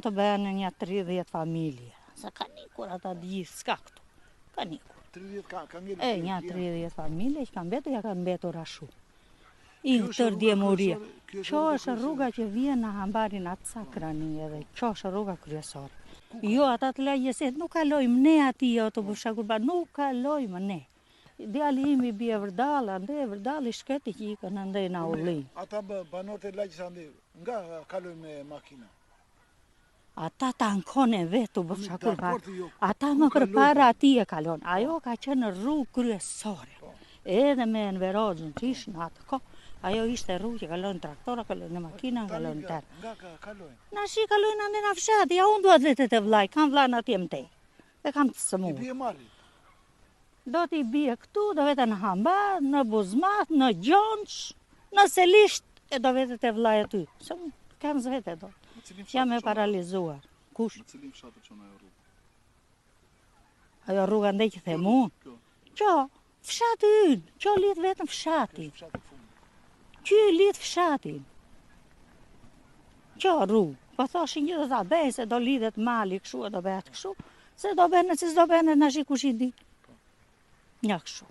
të bëhen një 30 familje. Se ka nikur ata gjithë, s'ka këtu. Ka nikur. 30 ka ngjitur. Një 30 familje që kanë mbetur, ja kanë mbetur ashtu. I tër djemuria. Kjo është rruga që vjen në hambarin atë sakrani edhe. Kjo është rruga kryesore. Jo, ata të lagjeset nuk kalojmë ne ati autobus Shakurba, nuk kalojmë ne. Djali imi bie vërdall, ande vërdalli shketi që ikën andej na ulli. Ata banorët e lagjes ande nga kalojnë me makina. Ata ta ankone vetu Shakurba. Ata më përpara ati e kalon. Ajo ka qenë rrugë kryesore. Edhe me Enverozën që ishë në atë kohë. Ajo ishte rrugë që kalojnë traktora, kalojnë makina, kalojnë tërë. Nga kalojnë? Na shi kalojnë ande në fshati, ja unë duat vetet e vlaj, kam vlajnë atje më tej. Dhe kam të sëmu. I bie mali? Do t'i bie këtu, do vete në Hambar, në Buzmat, në Gjonç, në Selisht, e do vete të vlaj aty. Se unë kam zvete do. Jam e paralizuar. Kush? Në cilin fshatë qënë ajo rrugë? Ajo rruga ndej që themu? Qo, fshati ynë, qo lidh vetëm fshati. Që lidh fshatin. Qo rrugë. Po thoshin një dhe tha, bej se do lidhet mali këshu e do bëhet këshu. Se do bëhet, se s'do bëhet, në shi kush i di. Një këshu.